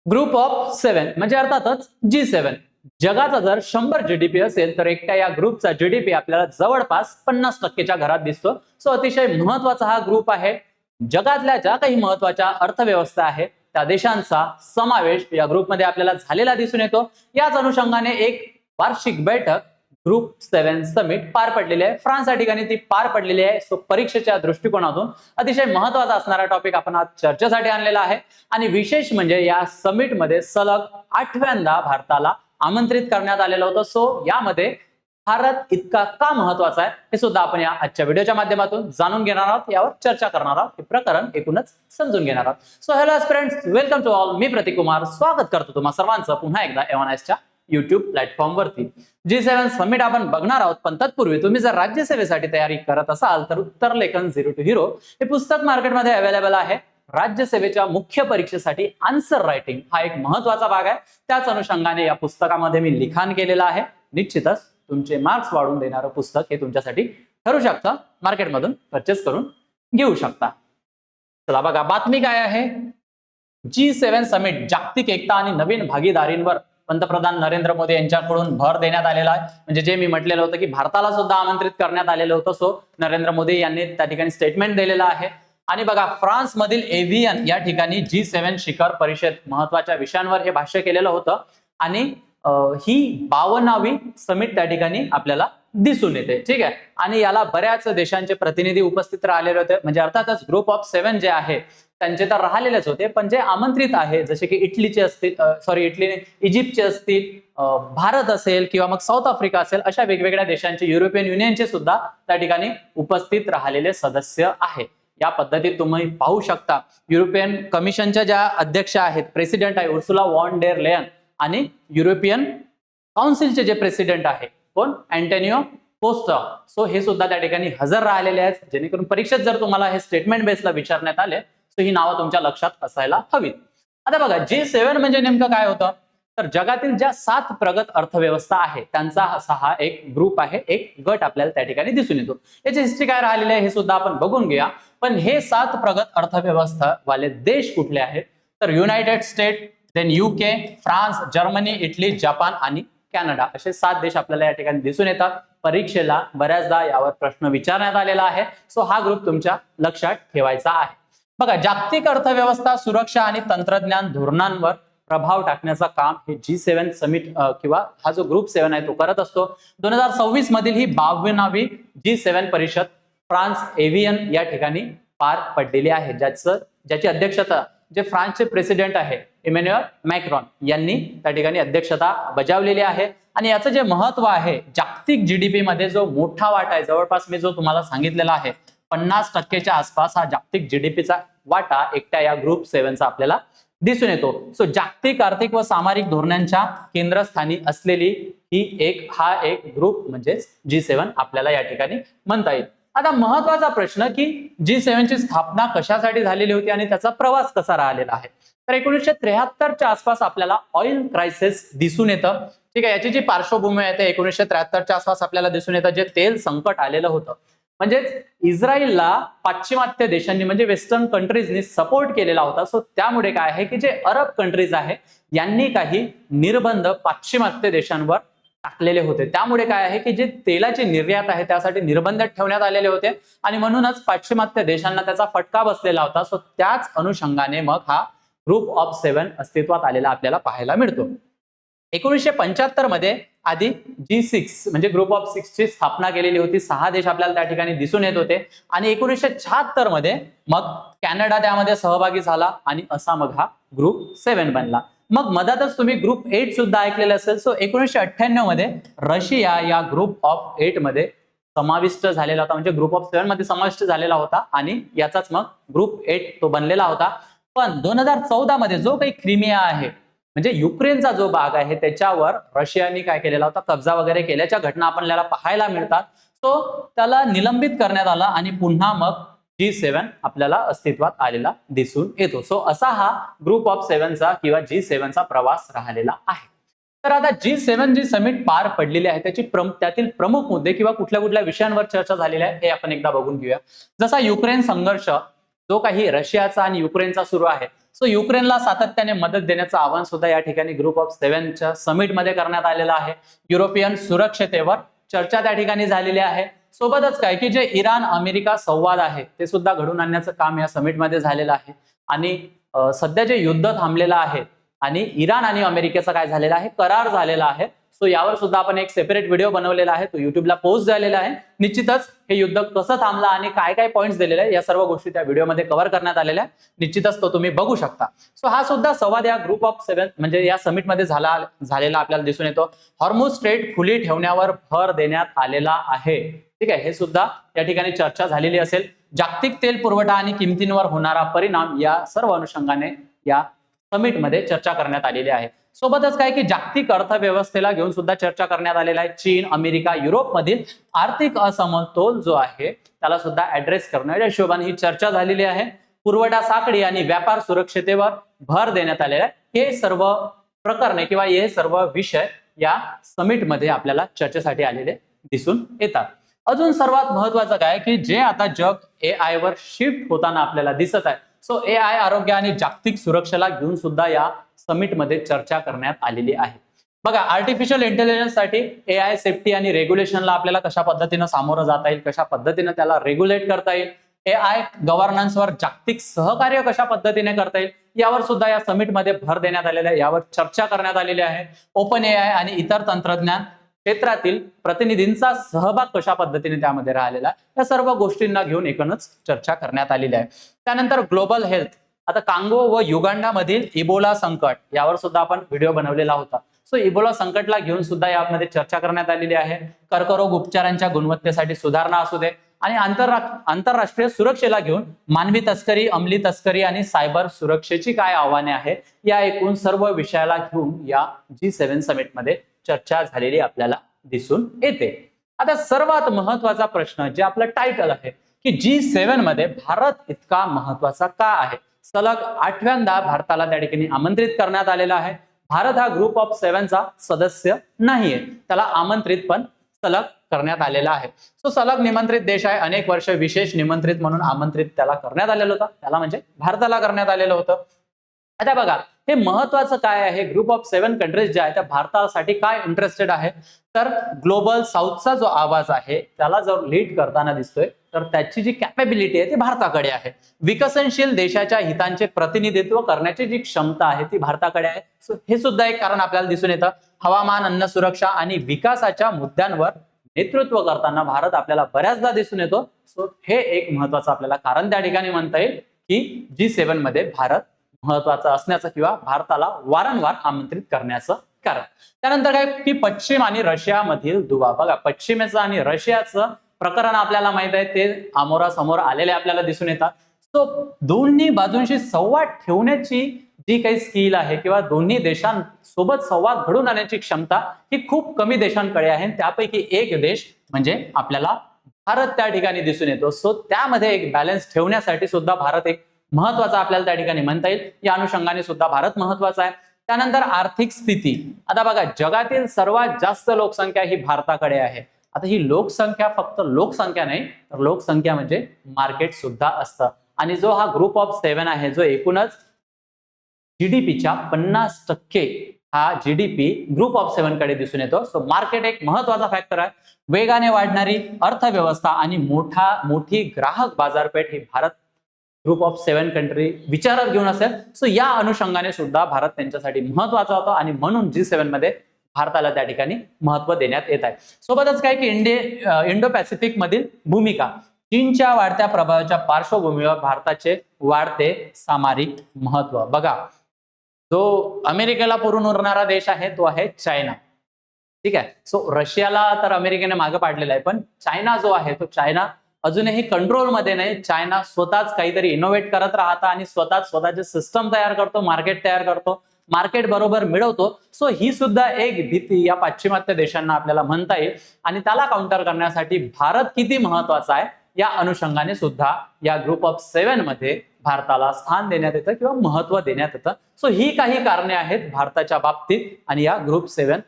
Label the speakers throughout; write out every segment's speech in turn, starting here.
Speaker 1: Group of 7 म्हणजे अर्थातच G7. जगाचा जर 100 जीडीपी असेल तर एकट्या या ग्रुपचा जीडीपी आपल्याला जवळपास 50%च्या घरात दिसतो. सो अतिशय महत्वाचा हा ग्रुप आहे. जगातल्या ज्या काही महत्वाच्या अर्थव्यवस्था आहे त्या देशांचा समावेश या ग्रुपमध्ये आपल्याला झालेला दिसून येतो. याच अनुषंगाने एक वार्षिक बैठक ग्रुप 7 समिट पार पडलेली आहे. फ्रान्स या ठिकाणी ती पार पडलेली आहे. सो परीक्षेच्या दृष्टिकोनातून अतिशय महत्वाचा असणारा टॉपिक आपण आज चर्चेसाठी आणलेला आहे. आणि विशेष म्हणजे या समिटमध्ये सलग 8व्यांदा भारताला आमंत्रित करण्यात आलेलं होतं. सो यामध्ये भारत इतका का महत्वाचा आहे हे सुद्धा आपण या आजच्या व्हिडिओच्या माध्यमातून जाणून घेणार आहोत, यावर चर्चा करणार आहोत, हे प्रकरण एकूणच समजून घेणार आहोत. So hello friends, welcome to all. मी प्रतीक कुमार स्वागत करतो तुम्हा सर्वांचं पुन्हा एकदा एव्हनाइसच्या युट्यूब प्लॅटफॉर्म वरती. G7 समिट आपण बघणार आहोत, पण तत्पूर्वी तुम्ही जर राज्यसेवेसाठी तयारी करत असाल तर उत्तर लेखन झिरो टू हिरो हे पुस्तक मार्केटमध्ये अवेलेबल आहे. राज्यसेवेच्या मुख्य परीक्षेसाठी आन्सर रायटिंग हा एक महत्वाचा भाग आहे. त्याच अनुषंगाने या पुस्तकामध्ये मी लिखाण केलेलं आहे. निश्चितच तुमचे मार्क्स वाढवून देणारं पुस्तक हे तुमच्यासाठी ठरू शकतं. मार्केटमधून परचेस करून घेऊ शकता. चला बघा, बातमी काय आहे. G7 समिट जागतिक एकता आणि नवीन भागीदारींवर पंतप्रधान नरेंद्र मोदी यांच्याकडून भर देण्यात आलेला आहे. म्हणजे जे मी म्हटलेलं होतं की भारताला सुद्धा आमंत्रित करण्यात आलेलं होतं. सो नरेंद्र मोदी यांनी त्या ठिकाणी स्टेटमेंट दिलेलं आहे. आणि बघा, फ्रान्स मधील एव्हियन या ठिकाणी G7 शिखर परिषद महत्वाच्या विषयांवर हे भाष्य केलेलं होतं. आणि ही 52वी समिट त्या ठिकाणी आपल्याला दिसून येते. ठीक आहे. आणि याला बऱ्याच देशांचे प्रतिनिधी उपस्थित राहिलेले होते. म्हणजे अर्थातच ग्रुप ऑफ 7 जे आहे त्यांचे तर राहिलेलेच होते, पण जे आमंत्रित आहे जसे की इटलीचे असतील, इजिप्तचे असतील, भारत असेल किंवा मग साऊथ आफ्रिका असेल, अशा वेगवेगळ्या देशांचे, युरोपियन युनियनचे सुद्धा त्या ठिकाणी उपस्थित राहिलेले सदस्य आहे. या पद्धतीत तुम्ही पाहू शकता. युरोपियन कमिशनच्या ज्या अध्यक्ष आहेत, प्रेसिडेंट आहे उर्सुला वॉन डेर लेयन, आणि युरोपियन काउन्सिलचे जे प्रेसिडेंट आहे कोण, अँटोनियो कोस्टा. सो हे सुद्धा त्या ठिकाणी हजर राहिलेले आहेत. जेणेकरून परीक्षेत जर तुम्हाला हे स्टेटमेंट बेसला विचारण्यात आले तर ही नावं तुमच्या लक्षात असायला हवीत. आता बघा, G7 म्हणजे नेमकं काय होतं, तर जगातील ज्या 7 प्रगत अर्थव्यवस्था आहे त्यांचा असा हा एक ग्रुप आहे, एक गट आपल्याला त्या ठिकाणी दिसून येतो. याची हिस्ट्री काय राहिलेली आहे हे सुद्धा आपण बघून घेऊया. पण हे 7 प्रगत अर्थव्यवस्था वाले देश कुठले आहेत, तर United State, then UK, France, Germany, Italy, Japan आणि कॅनडा असे 7 देश आपल्याला या ठिकाणी दिसून येतात. परीक्षेला बऱ्याचदा यावर प्रश्न विचारण्यात आलेला आहे. सो हा ग्रुप तुमच्या लक्षात ठेवायचा आहे. बघा, जागतिक अर्थव्यवस्था, सुरक्षा आणि तंत्रज्ञान धोरणांवर प्रभाव टाकण्याचं काम हे G7 समिट किंवा हा जो ग्रुप 7 आहे तो करत असतो. 2026 मधील ही 52वी G7 परिषद फ्रान्स एव्हियन या ठिकाणी पार पडलेली आहे. ज्याची अध्यक्षता जे फ्रान्सचे प्रेसिडेंट आहे इमॅन्युअल मॅक्रॉन यांनी त्या ठिकाणी अध्यक्षता बजावलेली आहे. आणि याचं जे महत्व आहे, जागतिक जीडीपी मध्ये जो मोठा वाटा आहे, जवळपास मी जो तुम्हाला सांगितलेला आहे 50%च्या आसपास हा जागतिक जीडीपीचा वाटा एकट्या या ग्रुप 7चा आपल्याला दिसून येतो. सो जागतिक आर्थिक व सामाजिक धोरणांच्या केंद्रस्थानी असलेली ही हा एक ग्रुप म्हणजेच G7 आपल्याला या ठिकाणी म्हणता येईल. आता महत्वाचा प्रश्न की G7 ची स्थापना कशासाठी झालेली होती आणि त्याचा प्रवास कसा राहिलेला आहे. तर 1973च्या आसपास आपल्याला ऑइल क्रायसिस दिसून येतं. ठीक आहे. याची जी पार्श्वभूमी आहे ते 1973च्या आसपास आपल्याला दिसून येतं, जे तेल संकट आलेलं होतं. म्हणजेच इस्रायलला पाश्चिमात्य देशांनी म्हणजे वेस्टर्न कंट्रीजनी सपोर्ट केलेला होता. सो त्यामुळे काय आहे की जे अरब कंट्रीज आहे यांनी काही निर्बंध पाश्चिमात्य देशांवर टाकलेले होते. त्यामुळे काय आहे की जे तेलाची निर्यात आहे त्यासाठी निर्बंध ठेवण्यात आलेले होते आणि म्हणूनच पाश्चिमात्य देशांना त्याचा फटका बसलेला होता. सो त्याच अनुषंगाने मग हा ग्रुप ऑफ 7 अस्तित्वात आलेला आपल्याला पाहायला मिळतो. 1975 मध्ये आधी G6 म्हणजे ग्रुप ऑफ 6 ची स्थापना केलेली होती. 6 देश आपल्याला त्या ठिकाणी दिसून येत होते. आणि 1976 मध्ये मग कॅनडा त्यामध्ये सहभागी झाला आणि असा मग हा ग्रुप 7 बनला. मग मधातच तुम्ही ग्रुप 8 सुद्धा ऐकलेलं असेल. सो 1998 मध्ये रशिया या ग्रुप ऑफ 8 मध्ये समाविष्ट झालेला होता, म्हणजे ग्रुप ऑफ 7 मध्ये समाविष्ट झालेला होता आणि याचाच मग ग्रुप 8 तो बनलेला होता. पण 2014 मध्ये जो काही क्रिमिया आहे म्हणजे युक्रेनचा जो भाग आहे त्याच्यावर रशियाने काय केलेला होता, कब्जा वगैरे केल्याच्या घटना आपल्याला पाहायला मिळतात. सो त्याला निलंबित करण्यात आलं आणि पुन्हा मग G7 आपल्याला अस्तित्वात आलेला दिसून येतो. सो असा हा ग्रुप ऑफ 7चा किंवा G7 चा प्रवास राहिलेला आहे. तर आता G7 जी समिट पार पडलेली आहे त्यातील प्रमुख मुद्दे किंवा कुठल्या कुठल्या विषयांवर चर्चा झालेली आहे हे आपण एकदा बघून घेऊया. जसा युक्रेन संघर्ष जो काही रशियाचा आणि युक्रेनचा सुरू आहे सो युक्रेनला सातत्याने मदत देण्याचं आवाहन सुद्धा या ठिकाणी ग्रुप ऑफ 7च्या समिटमध्ये करण्यात आलेलं आहे. युरोपियन सुरक्षतेवर चर्चा त्या ठिकाणी झालेली आहे. सोबतच काय की जे इराण अमेरिका संवाद आहे ते सुद्धा घडून आणण्याचं काम या समिटमध्ये झालेलं आहे. आणि सध्या जे युद्ध थांबलेलं आहे आणि इराण आणि अमेरिकेचा काय झालेला आहे, करार झालेला आहे. सो यावर सुद्धा आपण एक सेपरेट व्हिडिओ बनवलेला आहे, तो युट्यूबला पोस्ट झालेला आहे. निश्चितच हे युद्ध कसं थांबलं आणि काय काय पॉईंट्स दिलेले आहे या सर्व गोष्टी त्या व्हिडिओमध्ये कव्हर करण्यात आलेल्या आहे. निश्चितच तो तुम्ही बघू शकता. सो हा सुद्धा संवाद या ग्रुप ऑफ 7 म्हणजे या समिटमध्ये झालेला आपल्याला दिसून येतो. हॉर्मुझ स्ट्रेट खुली ठेवण्यावर भर देण्यात आलेला आहे. ठीक आहे, हे सुद्धा या ठिकाणी चर्चा झालेली असेल. जागतिक तेल पुरवठा आणि किमतींवर होणारा परिणाम या सर्व अनुषंगाने या समिटमध्ये चर्चा करण्यात आलेली आहे. सोबतच काय की जागतिक अर्थव्यवस्थेला घेऊन सुद्धा चर्चा करण्यात आलेला आहे. चीन, अमेरिका, युरोप मधील आर्थिक असमतोल जो आहे त्याला सुद्धा ऍड्रेस करण्याच्या हिशोबाने ही चर्चा झालेली आहे. पुरवठा साखळी आणि व्यापार सुरक्षतेवर भर देण्यात आलेला आहे. हे सर्व प्रकरणे किंवा हे सर्व विषय या समिटमध्ये आपल्याला चर्चेसाठी आलेले दिसून येतात. अजून सर्वात महत्वाचं काय की जे आता जग AI वर शिफ्ट होताना आपल्याला दिसत आहे. सो AI आरोग्य आणि जागतिक सुरक्षेला घेऊन सुद्धा या समिटमध्ये चर्चा करण्यात आलेली आहे. बघा, आर्टिफिशियल इंटेलिजन्स साठी AI सेफ्टी आणि रेग्युलेशनला आपल्याला कशा पद्धतीने सामोरं जाता येईल, कशा पद्धतीने त्याला रेग्युलेट करता येईल, AI गव्हर्नन्सवर जागतिक सहकार्य कशा पद्धतीने करता येईल यावर सुद्धा या समिटमध्ये भर देण्यात आलेला आहे. यावर चर्चा करण्यात आलेली आहे. ओपन AI आणि इतर तंत्रज्ञान क्षेत्रातील प्रतिनिधींचा सहभाग कशा पद्धतीने त्यामध्ये राहिलेला आहे, या सर्व गोष्टींना घेऊन एकूणच चर्चा करण्यात आलेली आहे. त्यानंतर ग्लोबल हेल्थ, आता कांगो व युगांडा मधील इबोला संकट यावर सुद्धा आपण व्हिडिओ बनवलेला होता. सो इबोला संकटला घेऊन सुद्धा यामध्ये चर्चा करण्यात आलेली आहे. कर्करोग उपचारांच्या गुणवत्तेसाठी सुधारणा असू दे आणि आंतरराष्ट्रीय सुरक्षेला घेऊन मानवी तस्करी, अंमली तस्करी आणि सायबर सुरक्षेची काय आव्हाने आहेत, या एकूण सर्व विषयाला घेऊन या G7 समिटमध्ये चर्चा झालेली आपल्याला दिसून येते. आता सर्वात महत्वाचा प्रश्न जे आपलं टायटल आहे की G7 मध्ये भारत इतका महत्वाचा का आहे. सलग 8व्यांदा भारताला त्या ठिकाणी आमंत्रित करण्यात आलेला आहे. भारत हा ग्रुप ऑफ 7चा सदस्य नाहीये, त्याला आमंत्रित पण सलग करण्यात आलेला आहे. सो सलग निमंत्रित देश आहे. अनेक वर्ष विशेष निमंत्रित म्हणून आमंत्रित त्याला करण्यात आलेलं होतं, त्याला म्हणजे भारताला करण्यात आलेलं होतं. आता बघा, हे महत्वाचं काय आहे, ग्रुप ऑफ 7 कंट्रीज जे आहे त्या भारतासाठी काय इंटरेस्टेड आहे, तर ग्लोबल साऊथचा जो आवाज आहे त्याला जर लीड करताना दिसतोय तर त्याची जी कॅपेबिलिटी आहे ती भारताकडे आहे. विकसनशील देशाच्या हितांचे प्रतिनिधित्व करण्याची जी क्षमता आहे ती भारताकडे आहे. सो हे सुद्धा एक कारण आपल्याला दिसून येतं. हवामान, अन्न सुरक्षा आणि विकासाच्या मुद्द्यांवर नेतृत्व करताना भारत आपल्याला बऱ्याचदा दिसून येतो. सो हे एक महत्वाचं आपल्याला कारण त्या ठिकाणी म्हणता येईल की G7 मध्ये भारत महत्वाचं असण्याचं किंवा भारताला वारंवार आमंत्रित करण्याचं कारण. त्यानंतर काय की पश्चिम आणि रशिया मधील दुवा. बघा, पश्चिमेचं आणि रशियाचं प्रकरण आपल्याला माहित आहे, ते आमोरासमोर आलेले आपल्याला दिसून येतात. सो दोन्ही बाजूंशी संवाद ठेवण्याची जी काही स्किल आहे किंवा दोन्ही देशांसोबत संवाद घडून आणण्याची क्षमता ही खूप कमी देशांकडे आहे. त्यापैकी एक देश म्हणजे आपल्याला भारत त्या ठिकाणी दिसून येतो. सो त्यामध्ये एक बॅलन्स ठेवण्यासाठी सुद्धा भारत एक महत्वाचा आपल्याला त्या ठिकाणी म्हणता येईल. या अनुषंगाने सुद्धा भारत महत्वाचा आहे. त्यानंतर आर्थिक स्थिती. आता बघा, जगातील सर्वात जास्त लोकसंख्या ही भारताकडे आहे. आता ही लोकसंख्या फक्त लोकसंख्या नाही तर लोकसंख्या म्हणजे मार्केट सुद्धा असतं. आणि जो हा ग्रुप ऑफ 7 आहे, जो एकूणच जीडीपीच्या 50% हा जीडीपी ग्रुप ऑफ 7 कडे दिसून येतो. सो मार्केट एक महत्वाचा फॅक्टर आहे. वेगाने वाढणारी अर्थव्यवस्था आणि मोठी ग्राहक बाजारपेठ ही भारत ग्रुप ऑफ 7 कंट्री विचारात घेऊन असेल. सो या अनुषंगाने सुद्धा भारत त्यांच्यासाठी महत्वाचा होता आणि म्हणून G7 मध्ये भारताला त्या ठिकाणी महत्व देण्यात येत आहे. सोबतच काय की इंडो पॅसिफिक मधील भूमिका. चीनच्या वाढत्या प्रभावाच्या पार्श्वभूमीवर भारताचे वाढते सामरिक महत्व. बघा, जो अमेरिकेला पुरून उरणारा देश आहे तो आहे चायना. ठीक आहे. सो रशियाला तर अमेरिकेने मागे पाडलेला आहे, पण चायना जो आहे तो चायना अजूनही कंट्रोलमध्ये नाही. चायना स्वतःच काहीतरी इनोव्हेट करत राहता आणि स्वतःचे सिस्टम तयार करतो, मार्केट तयार करतो, मार्केट बरोबर मिळवतो. सो ही सुद्धा एक भीती या पाश्चिमात्य देशांना आपल्याला म्हणता येईल आणि त्याला काउंटर करण्यासाठी भारत किती महत्वाचा आहे या अनुषंगाने सुद्धा या ग्रुप ऑफ 7 मध्ये भारताला स्थान देण्यात येतं किंवा महत्व देण्यात येतं. सो ही काही कारणे आहेत भारताच्या बाबतीत आणि या ग्रुप 7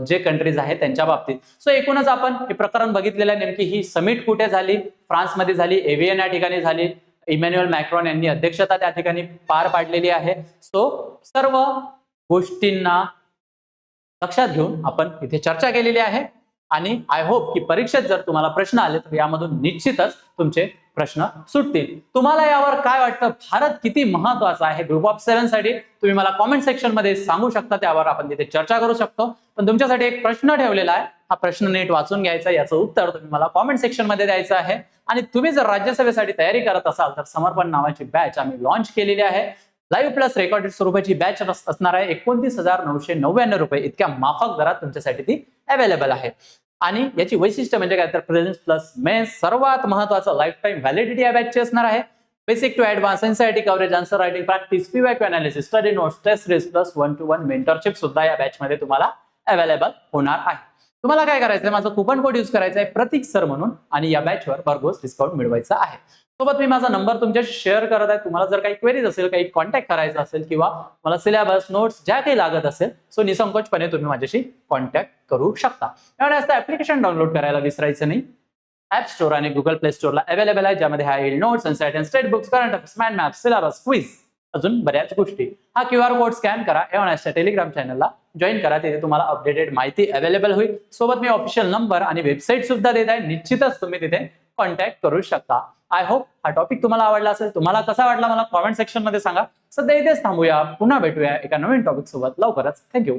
Speaker 1: जे कंट्रीज आहेत त्यांच्या बाबतीत. सो एकूणच आपण हे प्रकरण बघितलेलं आहे. नेमकी ही समिट कुठे झाली, फ्रान्समध्ये झाली, एव्हियन या ठिकाणी झाली. इमॅन्युअल मॅक्रॉन यांनी अध्यक्षता त्या ठिकाणी पार पाडलेली आहे. सो सर्व गोष्टींना लक्षात घेऊन आपण इथे चर्चा केलेली आहे आणि आय होप की परीक्षेत जर तुम्हाला प्रश्न आले तर यामधून निश्चितच तुमचे प्रश्न सुटतील. तुम्हाला यावर काय वाटतं, भारत किती महत्वाचा आहे ग्रुप ऑफ 7 साठी, तुम्ही मला कॉमेंट सेक्शन मध्ये सांगू शकता, त्यावर आपण तिथे चर्चा करू शकतो. पण तुमच्यासाठी एक प्रश्न ठेवलेला आहे, हा प्रश्न नीट वाचून घ्यायचा, याचं उत्तर तुम्ही मला कॉमेंट सेक्शन मध्ये द्यायचं आहे. आणि तुम्ही जर राज्यसभेसाठी तयारी करत असाल तर समर्पण नावाची बॅच आम्ही लॉन्च केलेली आहे. लाईव्ह प्लस रेकॉर्डेड स्वरूपाची बॅच असणार आहे. 29,999 रुपये इतक्या माफक दरात तुमच्यासाठी ती अवेलेबल आहे. आणि याची वैशिष्ट्य म्हणजे काय तर प्रिलिम्स प्लस मेन्स सर्वात महत्वाचं लाईफ टाइम व्हॅलिडिटी या बॅचची असणार आहे. Basic to advance NCERT coverage, answer writing practice, PYQ analysis, study notes, test risk plus 1-to-1 mentorship सुद्धा या बॅच मध्ये तुम्हाला अवेलेबल होणार आहे. तुम्हाला काय करायचंय, माझं कुपन कोड यूज करायचा आहे प्रतीक सर म्हणून आणि या बॅचवर भरघोस डिस्काउंट मिळवायचा आहे. सोबत मी माझा नंबर तुमच्याशी शेअर करत आहे. तुम्हाला जर काही क्वेरीज असेल, काही कॉन्टॅक्ट करायचा असेल किंवा मला सिलेबस नोट्स ज्या काही लागत असेल सो निसंकोचपणे तुम्ही माझ्याशी कॉन्टॅक्ट करू शकता. त्यामुळे ऍप्लिकेशन डाउनलोड करायला विसरायचं नाही. ऍप स्टोर आणि गुगल प्ले स्टोरला अवेलेबल आहे, ज्यामध्ये आहे notes, NCERT, state books, current affairs, mind map, syllabus, quiz, अजून बऱ्याच गोष्टी. हा QR कोड स्कॅन करा, एवढ्याच्या टेलिग्राम चॅनलला जॉईन करा, तिथे तुम्हाला अपडेटेड माहिती अवेलेबल होईल. सोबत मी ऑफिशियल नंबर आणि वेबसाईट सुद्धा देत आहे, निश्चितच तुम्ही तिथे कॉन्टॅक्ट करू शकता. आय होप हा टॉपिक तुम्हाला आवडला असेल. तुम्हाला कसा वाटला मला कॉमेंट सेक्शन मध्ये सांगा. सध्या इथेच थांबूया, पुन्हा भेटूया एका नवीन टॉपिक सोबत लवकरच. थँक्यू.